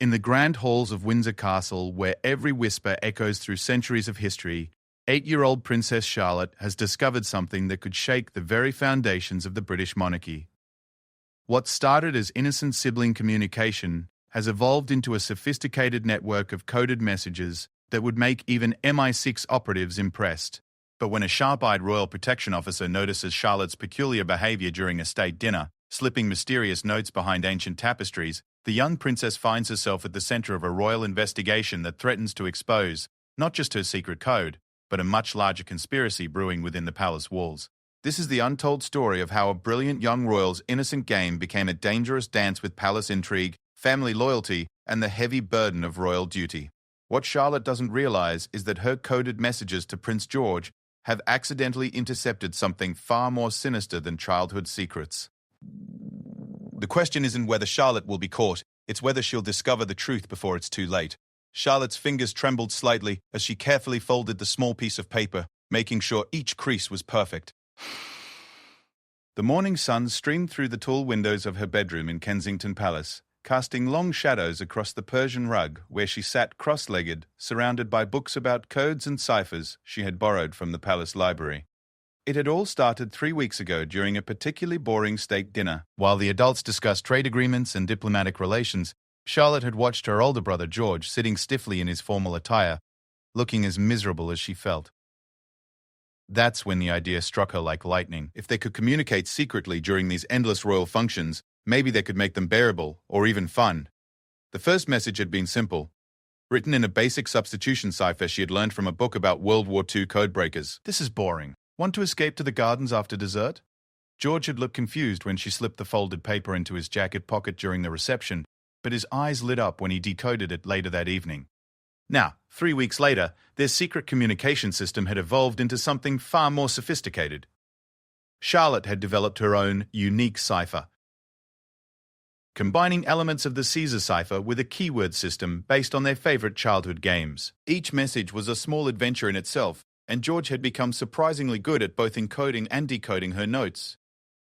In the grand halls of Windsor Castle, where every whisper echoes through centuries of history, 8-year-old Princess Charlotte has discovered something that could shake the very foundations of the British monarchy. What started as innocent sibling communication has evolved into a sophisticated network of coded messages that would make even MI6 operatives impressed. But when a sharp-eyed royal protection officer notices Charlotte's peculiar behavior during a state dinner, slipping mysterious notes behind ancient tapestries, the young princess finds herself at the center of a royal investigation that threatens to expose not just her secret code, but a much larger conspiracy brewing within the palace walls. This is the untold story of how a brilliant young royal's innocent game became a dangerous dance with palace intrigue, family loyalty, and the heavy burden of royal duty. What Charlotte doesn't realize is that her coded messages to Prince George have accidentally intercepted something far more sinister than childhood secrets. The question isn't whether Charlotte will be caught, it's whether she'll discover the truth before it's too late. Charlotte's fingers trembled slightly as she carefully folded the small piece of paper, making sure each crease was perfect. The morning sun streamed through the tall windows of her bedroom in Kensington Palace, casting long shadows across the Persian rug where she sat cross-legged, surrounded by books about codes and ciphers she had borrowed from the palace library. It had all started 3 weeks ago during a particularly boring state dinner. While the adults discussed trade agreements and diplomatic relations, Charlotte had watched her older brother George sitting stiffly in his formal attire, looking as miserable as she felt. That's when the idea struck her like lightning. If they could communicate secretly during these endless royal functions, maybe they could make them bearable, or even fun. The first message had been simple, written in a basic substitution cipher she had learned from a book about World War II codebreakers. "This is boring. Want to escape to the gardens after dessert?" George had looked confused when she slipped the folded paper into his jacket pocket during the reception, but his eyes lit up when he decoded it later that evening. Now, 3 weeks later, their secret communication system had evolved into something far more sophisticated. Charlotte had developed her own unique cipher, combining elements of the Caesar cipher with a keyword system based on their favorite childhood games. Each message was a small adventure in itself, and George had become surprisingly good at both encoding and decoding her notes.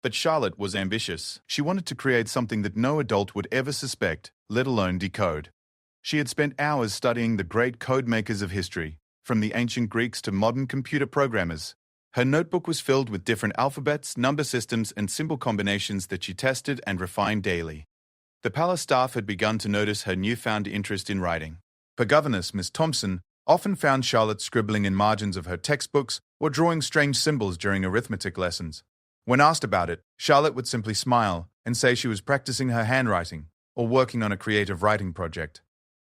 But Charlotte was ambitious. She wanted to create something that no adult would ever suspect, let alone decode. She had spent hours studying the great code makers of history, from the ancient Greeks to modern computer programmers. Her notebook was filled with different alphabets, number systems, and symbol combinations that she tested and refined daily. The palace staff had begun to notice her newfound interest in writing. Her governess, Miss Thompson, often found Charlotte scribbling in margins of her textbooks or drawing strange symbols during arithmetic lessons. When asked about it, Charlotte would simply smile and say she was practicing her handwriting or working on a creative writing project.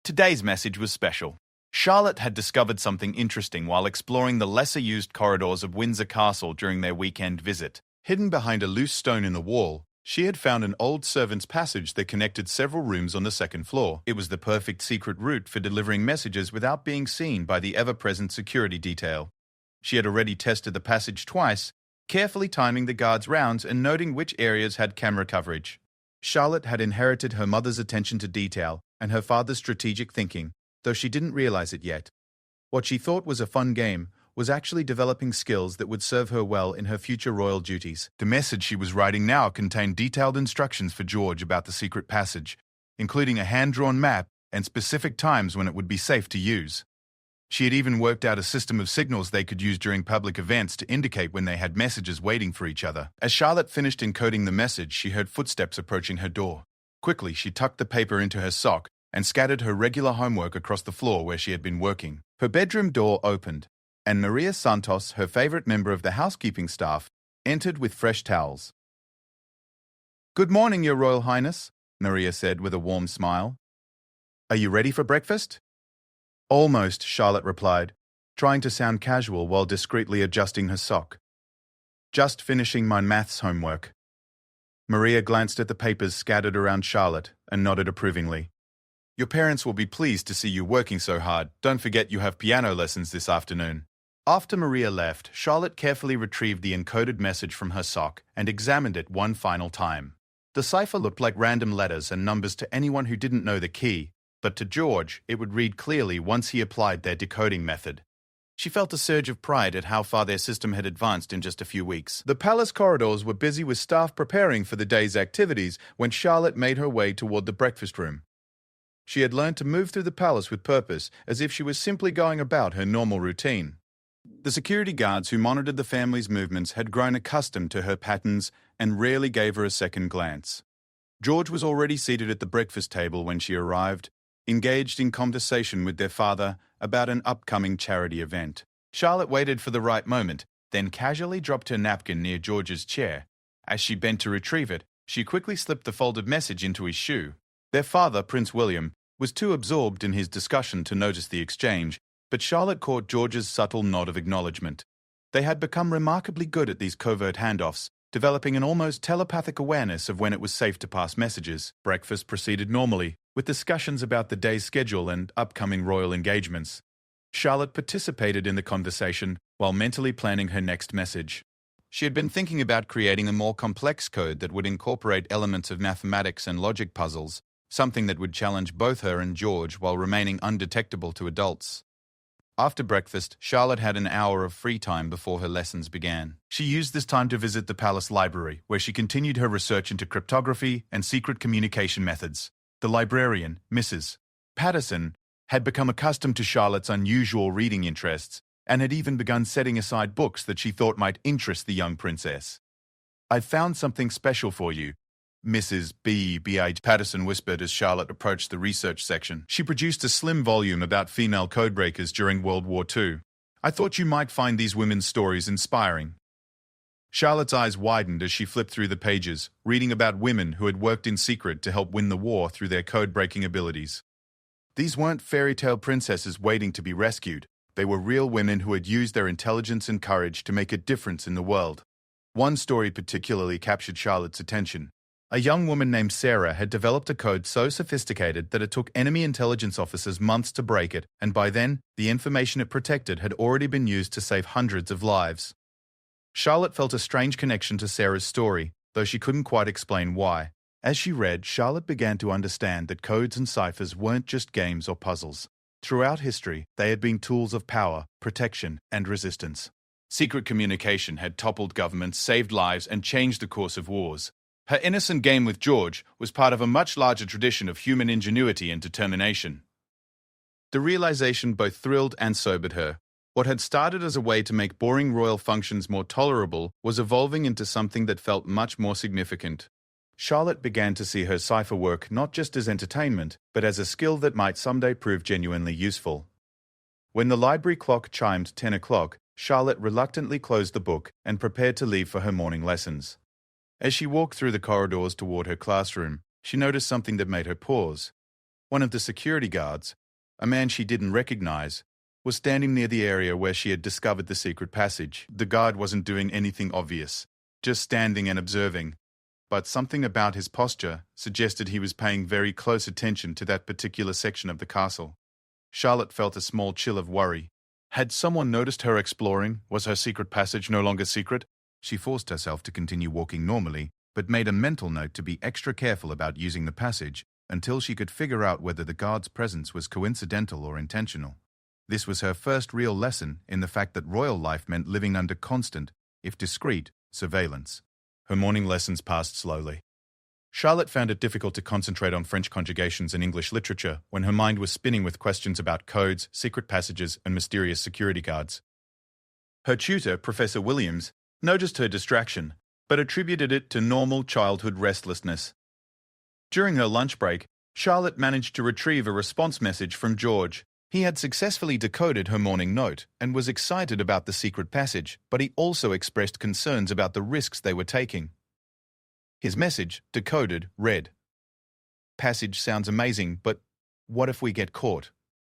Today's message was special. Charlotte had discovered something interesting while exploring the lesser-used corridors of Windsor Castle during their weekend visit. Hidden behind a loose stone in the wall, she had found an old servant's passage that connected several rooms on the second floor. It was the perfect secret route for delivering messages without being seen by the ever-present security detail. She had already tested the passage twice, carefully timing the guards' rounds and noting which areas had camera coverage. Charlotte had inherited her mother's attention to detail and her father's strategic thinking, though she didn't realize it yet. What she thought was a fun game was actually developing skills that would serve her well in her future royal duties. The message she was writing now contained detailed instructions for George about the secret passage, including a hand-drawn map and specific times when it would be safe to use. She had even worked out a system of signals they could use during public events to indicate when they had messages waiting for each other. As Charlotte finished encoding the message, she heard footsteps approaching her door. Quickly, she tucked the paper into her sock and scattered her regular homework across the floor where she had been working. Her bedroom door opened, and Maria Santos, her favorite member of the housekeeping staff, entered with fresh towels. "Good morning, Your Royal Highness," Maria said with a warm smile. "Are you ready for breakfast?" "Almost," Charlotte replied, trying to sound casual while discreetly adjusting her sock. "Just finishing my maths homework." Maria glanced at the papers scattered around Charlotte and nodded approvingly. "Your parents will be pleased to see you working so hard. Don't forget you have piano lessons this afternoon." After Maria left, Charlotte carefully retrieved the encoded message from her sock and examined it one final time. The cipher looked like random letters and numbers to anyone who didn't know the key, but to George, it would read clearly once he applied their decoding method. She felt a surge of pride at how far their system had advanced in just a few weeks. The palace corridors were busy with staff preparing for the day's activities when Charlotte made her way toward the breakfast room. She had learned to move through the palace with purpose, as if she was simply going about her normal routine. The security guards who monitored the family's movements had grown accustomed to her patterns and rarely gave her a second glance. George was already seated at the breakfast table when she arrived, engaged in conversation with their father about an upcoming charity event. Charlotte waited for the right moment, then casually dropped her napkin near George's chair. As she bent to retrieve it, she quickly slipped the folded message into his shoe. Their father, Prince William, was too absorbed in his discussion to notice the exchange, but Charlotte caught George's subtle nod of acknowledgement. They had become remarkably good at these covert handoffs, developing an almost telepathic awareness of when it was safe to pass messages. Breakfast proceeded normally, with discussions about the day's schedule and upcoming royal engagements. Charlotte participated in the conversation while mentally planning her next message. She had been thinking about creating a more complex code that would incorporate elements of mathematics and logic puzzles, something that would challenge both her and George while remaining undetectable to adults. After breakfast, Charlotte had an hour of free time before her lessons began. She used this time to visit the palace library, where she continued her research into cryptography and secret communication methods. The librarian, Mrs. Patterson, had become accustomed to Charlotte's unusual reading interests and had even begun setting aside books that she thought might interest the young princess. "I've found something special for you," Mrs. B.H. Patterson whispered as Charlotte approached the research section. She produced a slim volume about female codebreakers during World War II. "I thought you might find these women's stories inspiring." Charlotte's eyes widened as she flipped through the pages, reading about women who had worked in secret to help win the war through their code-breaking abilities. These weren't fairy tale princesses waiting to be rescued. They were real women who had used their intelligence and courage to make a difference in the world. One story particularly captured Charlotte's attention. A young woman named Sarah had developed a code so sophisticated that it took enemy intelligence officers months to break it, and by then, the information it protected had already been used to save hundreds of lives. Charlotte felt a strange connection to Sarah's story, though she couldn't quite explain why. As she read, Charlotte began to understand that codes and ciphers weren't just games or puzzles. Throughout history, they had been tools of power, protection, and resistance. Secret communication had toppled governments, saved lives, and changed the course of wars. Her innocent game with George was part of a much larger tradition of human ingenuity and determination. The realization both thrilled and sobered her. What had started as a way to make boring royal functions more tolerable was evolving into something that felt much more significant. Charlotte began to see her cipher work not just as entertainment, but as a skill that might someday prove genuinely useful. When the library clock chimed 10 o'clock, Charlotte reluctantly closed the book and prepared to leave for her morning lessons. As she walked through the corridors toward her classroom, she noticed something that made her pause. One of the security guards, a man she didn't recognize, was standing near the area where she had discovered the secret passage. The guard wasn't doing anything obvious, just standing and observing, but something about his posture suggested he was paying very close attention to that particular section of the castle. Charlotte felt a small chill of worry. Had someone noticed her exploring? Was her secret passage no longer secret? She forced herself to continue walking normally, but made a mental note to be extra careful about using the passage until she could figure out whether the guard's presence was coincidental or intentional. This was her first real lesson in the fact that royal life meant living under constant, if discreet, surveillance. Her morning lessons passed slowly. Charlotte found it difficult to concentrate on French conjugations and English literature when her mind was spinning with questions about codes, secret passages, and mysterious security guards. Her tutor, Professor Williams, noticed her distraction, but attributed it to normal childhood restlessness. During her lunch break, Charlotte managed to retrieve a response message from George. He had successfully decoded her morning note and was excited about the secret passage, but he also expressed concerns about the risks they were taking. His message, decoded, read, "Passage sounds amazing, but what if we get caught?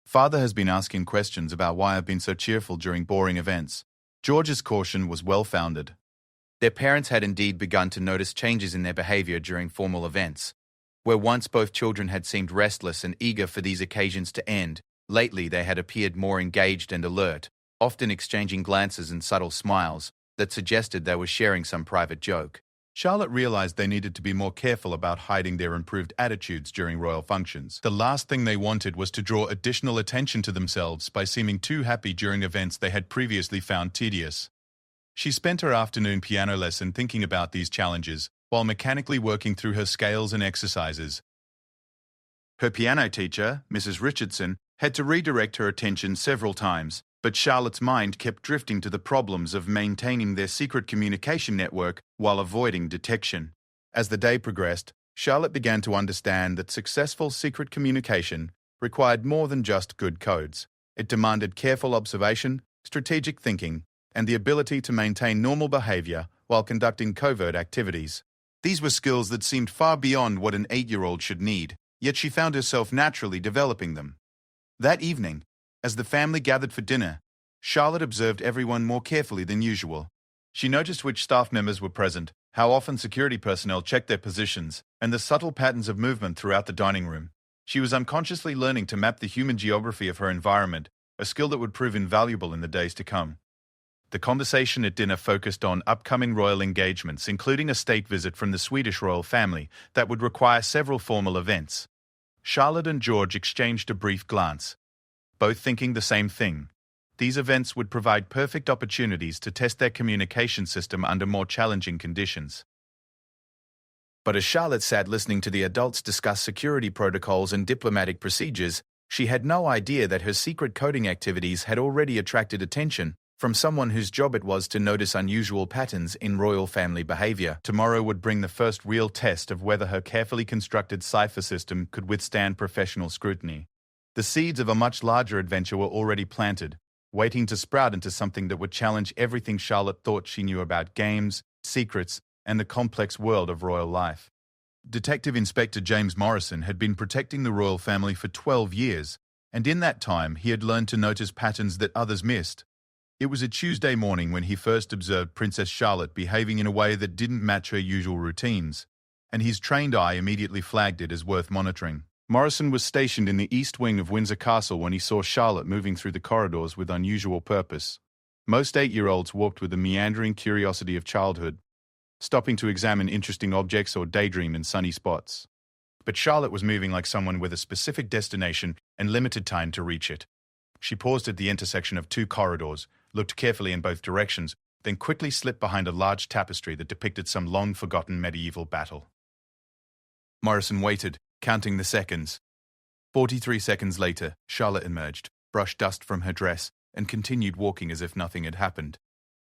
Father has been asking questions about why I've been so cheerful during boring events." George's caution was well-founded. Their parents had indeed begun to notice changes in their behavior during formal events. Where once both children had seemed restless and eager for these occasions to end, lately they had appeared more engaged and alert, often exchanging glances and subtle smiles that suggested they were sharing some private joke. Charlotte realized they needed to be more careful about hiding their improved attitudes during royal functions. The last thing they wanted was to draw additional attention to themselves by seeming too happy during events they had previously found tedious. She spent her afternoon piano lesson thinking about these challenges, while mechanically working through her scales and exercises. Her piano teacher, Mrs. Richardson, had to redirect her attention several times, but Charlotte's mind kept drifting to the problems of maintaining their secret communication network while avoiding detection. As the day progressed, Charlotte began to understand that successful secret communication required more than just good codes. It demanded careful observation, strategic thinking, and the ability to maintain normal behavior while conducting covert activities. These were skills that seemed far beyond what an 8-year-old should need, yet she found herself naturally developing them. That evening, as the family gathered for dinner, Charlotte observed everyone more carefully than usual. She noticed which staff members were present, how often security personnel checked their positions, and the subtle patterns of movement throughout the dining room. She was unconsciously learning to map the human geography of her environment, a skill that would prove invaluable in the days to come. The conversation at dinner focused on upcoming royal engagements, including a state visit from the Swedish royal family that would require several formal events. Charlotte and George exchanged a brief glance, both thinking the same thing. These events would provide perfect opportunities to test their communication system under more challenging conditions. But as Charlotte sat listening to the adults discuss security protocols and diplomatic procedures, she had no idea that her secret coding activities had already attracted attention from someone whose job it was to notice unusual patterns in royal family behavior. Tomorrow would bring the first real test of whether her carefully constructed cipher system could withstand professional scrutiny. The seeds of a much larger adventure were already planted, waiting to sprout into something that would challenge everything Charlotte thought she knew about games, secrets, and the complex world of royal life. Detective Inspector James Morrison had been protecting the royal family for 12 years, and in that time he had learned to notice patterns that others missed. It was a Tuesday morning when he first observed Princess Charlotte behaving in a way that didn't match her usual routines, and his trained eye immediately flagged it as worth monitoring. Morrison was stationed in the east wing of Windsor Castle when he saw Charlotte moving through the corridors with unusual purpose. Most 8-year-olds walked with the meandering curiosity of childhood, stopping to examine interesting objects or daydream in sunny spots. But Charlotte was moving like someone with a specific destination and limited time to reach it. She paused at the intersection of 2 corridors, looked carefully in both directions, then quickly slipped behind a large tapestry that depicted some long-forgotten medieval battle. Morrison waited, counting the seconds. 43 seconds later, Charlotte emerged, brushed dust from her dress, and continued walking as if nothing had happened.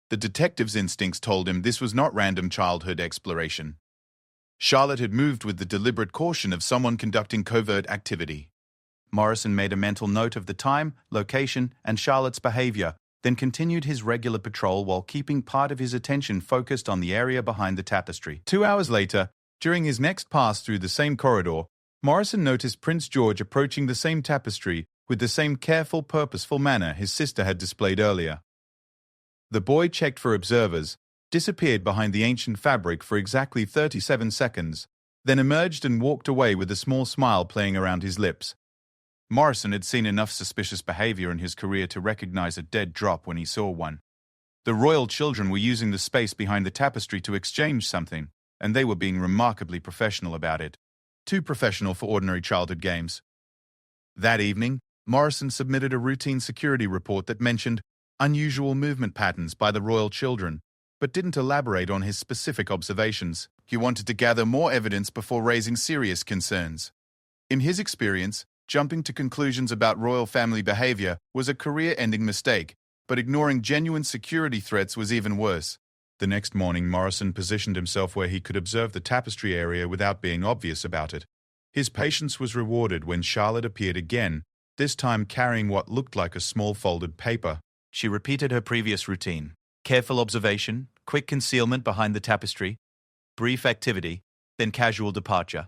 The detective's instincts told him this was not random childhood exploration. Charlotte had moved with the deliberate caution of someone conducting covert activity. Morrison made a mental note of the time, location, and Charlotte's behavior, then continued his regular patrol while keeping part of his attention focused on the area behind the tapestry. 2 hours later, during his next pass through the same corridor, Morrison noticed Prince George approaching the same tapestry with the same careful, purposeful manner his sister had displayed earlier. The boy checked for observers, disappeared behind the ancient fabric for exactly 37 seconds, then emerged and walked away with a small smile playing around his lips. Morrison had seen enough suspicious behavior in his career to recognize a dead drop when he saw one. The royal children were using the space behind the tapestry to exchange something, and they were being remarkably professional about it. Too professional for ordinary childhood games. That evening, Morrison submitted a routine security report that mentioned unusual movement patterns by the royal children, but didn't elaborate on his specific observations. He wanted to gather more evidence before raising serious concerns. In his experience, jumping to conclusions about royal family behavior was a career-ending mistake, but ignoring genuine security threats was even worse. The next morning, Morrison positioned himself where he could observe the tapestry area without being obvious about it. His patience was rewarded when Charlotte appeared again, this time carrying what looked like a small folded paper. She repeated her previous routine. Careful observation, quick concealment behind the tapestry, brief activity, then casual departure.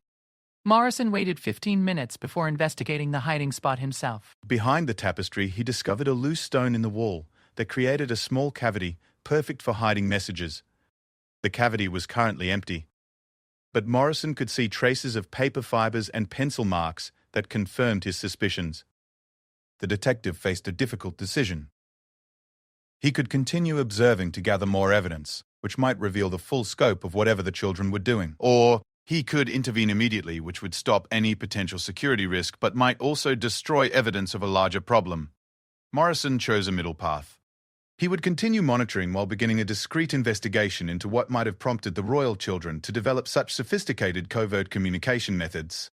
Morrison waited 15 minutes before investigating the hiding spot himself. Behind the tapestry, he discovered a loose stone in the wall that created a small cavity, perfect for hiding messages. The cavity was currently empty, but Morrison could see traces of paper fibers and pencil marks that confirmed his suspicions. The detective faced a difficult decision. He could continue observing to gather more evidence, which might reveal the full scope of whatever the children were doing. Or he could intervene immediately, which would stop any potential security risk, but might also destroy evidence of a larger problem. Morrison chose a middle path. He would continue monitoring while beginning a discreet investigation into what might have prompted the royal children to develop such sophisticated covert communication methods.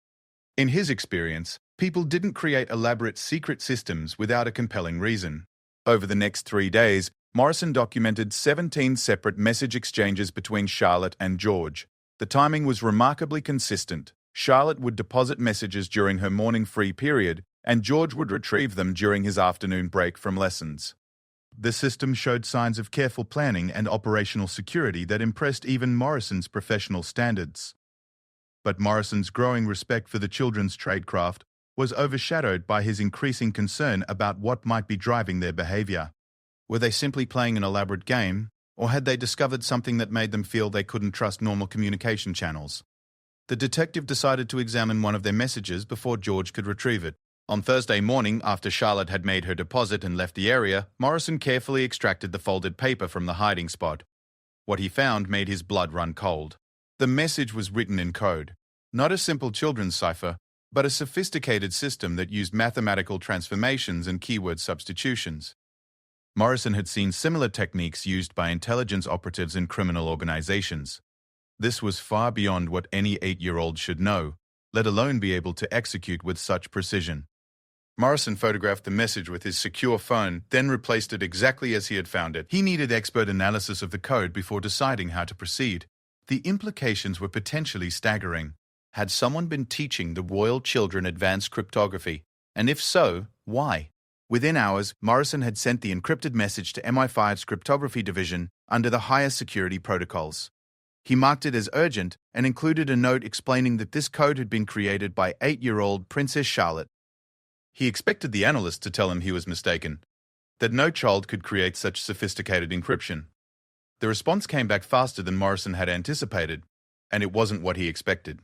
In his experience, people didn't create elaborate secret systems without a compelling reason. Over the next 3 days, Morrison documented 17 separate message exchanges between Charlotte and George. The timing was remarkably consistent. Charlotte would deposit messages during her morning free period, and George would retrieve them during his afternoon break from lessons. The system showed signs of careful planning and operational security that impressed even Morrison's professional standards. But Morrison's growing respect for the children's tradecraft was overshadowed by his increasing concern about what might be driving their behavior. Were they simply playing an elaborate game, or had they discovered something that made them feel they couldn't trust normal communication channels? The detective decided to examine one of their messages before George could retrieve it. On Thursday morning, after Charlotte had made her deposit and left the area, Morrison carefully extracted the folded paper from the hiding spot. What he found made his blood run cold. The message was written in code. Not a simple children's cipher, but a sophisticated system that used mathematical transformations and keyword substitutions. Morrison had seen similar techniques used by intelligence operatives in criminal organizations. This was far beyond what any 8-year-old should know, let alone be able to execute with such precision. Morrison photographed the message with his secure phone, then replaced it exactly as he had found it. He needed expert analysis of the code before deciding how to proceed. The implications were potentially staggering. Had someone been teaching the royal children advanced cryptography? And if so, why? Within hours, Morrison had sent the encrypted message to MI5's cryptography division under the highest security protocols. He marked it as urgent and included a note explaining that this code had been created by 8-year-old Princess Charlotte. He expected the analyst to tell him he was mistaken, that no child could create such sophisticated encryption. The response came back faster than Morrison had anticipated, and it wasn't what he expected.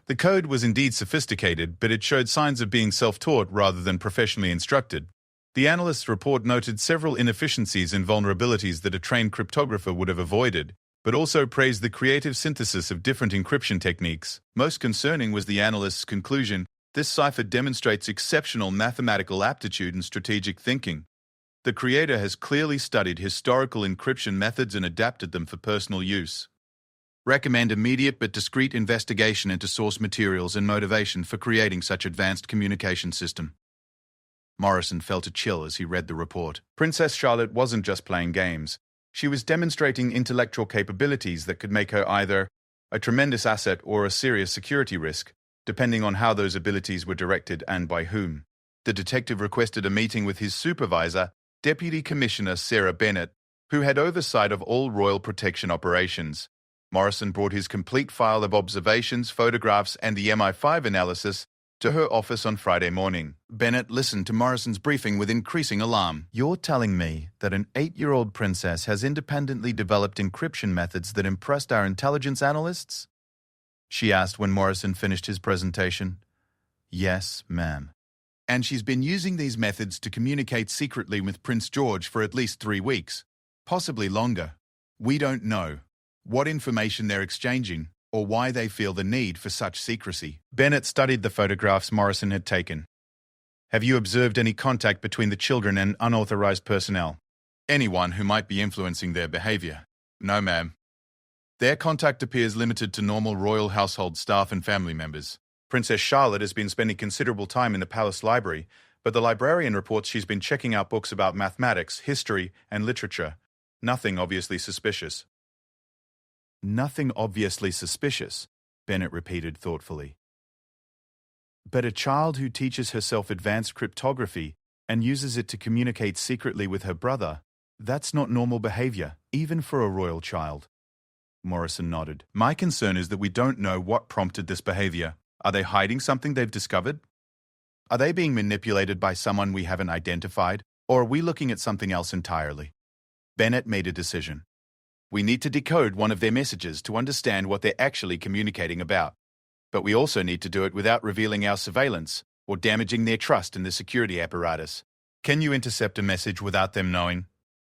The code was indeed sophisticated, but it showed signs of being self-taught rather than professionally instructed. The analyst's report noted several inefficiencies and vulnerabilities that a trained cryptographer would have avoided, but also praised the creative synthesis of different encryption techniques. Most concerning was the analyst's conclusion: this cipher demonstrates exceptional mathematical aptitude and strategic thinking. The creator has clearly studied historical encryption methods and adapted them for personal use. Recommend immediate but discreet investigation into source materials and motivation for creating such advanced communication system. Morrison felt a chill as he read the report. Princess Charlotte wasn't just playing games. She was demonstrating intellectual capabilities that could make her either a tremendous asset or a serious security risk, depending on how those abilities were directed and by whom. The detective requested a meeting with his supervisor, Deputy Commissioner Sarah Bennett, who had oversight of all royal protection operations. Morrison brought his complete file of observations, photographs, and the MI5 analysis to her office on Friday morning. Bennett listened to Morrison's briefing with increasing alarm. "You're telling me that an 8-year-old princess has independently developed encryption methods that impressed our intelligence analysts?" she asked when Morrison finished his presentation. "Yes, ma'am. And she's been using these methods to communicate secretly with Prince George for at least 3 weeks, possibly longer. We don't know what information they're exchanging or why they feel the need for such secrecy." Bennett studied the photographs Morrison had taken. "Have you observed any contact between the children and unauthorized personnel? Anyone who might be influencing their behavior?" "No, ma'am. Their contact appears limited to normal royal household staff and family members. Princess Charlotte has been spending considerable time in the palace library, but the librarian reports she's been checking out books about mathematics, history, and literature. Nothing obviously suspicious." "Nothing obviously suspicious," Bennett repeated thoughtfully. "But a child who teaches herself advanced cryptography and uses it to communicate secretly with her brother, that's not normal behavior, even for a royal child." Morrison nodded. "My concern is that we don't know what prompted this behavior. Are they hiding something they've discovered? Are they being manipulated by someone we haven't identified, or are we looking at something else entirely?" Bennett made a decision. "We need to decode one of their messages to understand what they're actually communicating about. But we also need to do it without revealing our surveillance or damaging their trust in the security apparatus." "Can you intercept a message without them knowing?"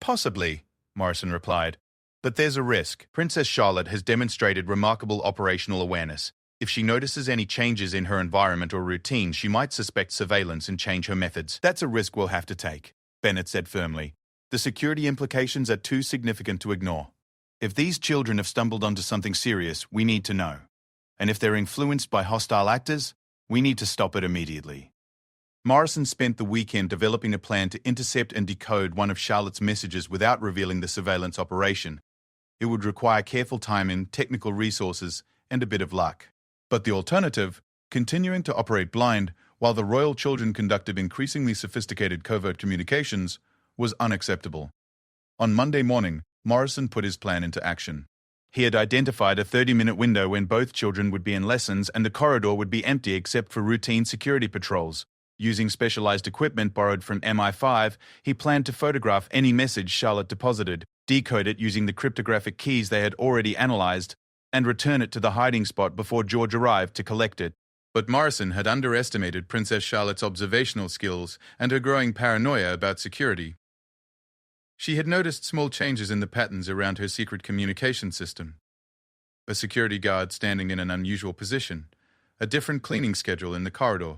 "Possibly," Morrison replied. "But there's a risk. Princess Charlotte has demonstrated remarkable operational awareness. If she notices any changes in her environment or routine, she might suspect surveillance and change her methods. That's a risk we'll have to take," Bennett said firmly. "The security implications are too significant to ignore. If these children have stumbled onto something serious, we need to know. And if they're influenced by hostile actors, We need to stop it immediately. Morrison spent the weekend developing a plan to intercept and decode one of Charlotte's messages without revealing the surveillance operation. It would require careful timing, technical resources, and a bit of luck. But the alternative, continuing to operate blind while the royal children conducted increasingly sophisticated covert communications, was unacceptable. On Monday morning, Morrison put his plan into action. He had identified a 30-minute window when both children would be in lessons and the corridor would be empty except for routine security patrols. Using specialized equipment borrowed from MI5, he planned to photograph any message Charlotte deposited, decode it using the cryptographic keys they had already analyzed, and return it to the hiding spot before George arrived to collect it. But Morrison had underestimated Princess Charlotte's observational skills and her growing paranoia about security. She had noticed small changes in the patterns around her secret communication system. A security guard standing in an unusual position, a different cleaning schedule in the corridor,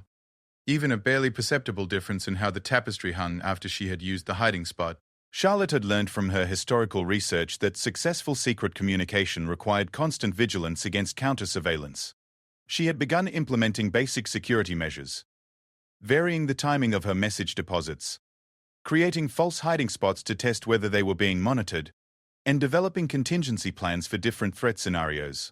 even a barely perceptible difference in how the tapestry hung after she had used the hiding spot. Charlotte had learned from her historical research that successful secret communication required constant vigilance against counter-surveillance. She had begun implementing basic security measures, varying the timing of her message deposits, creating false hiding spots to test whether they were being monitored, and developing contingency plans for different threat scenarios.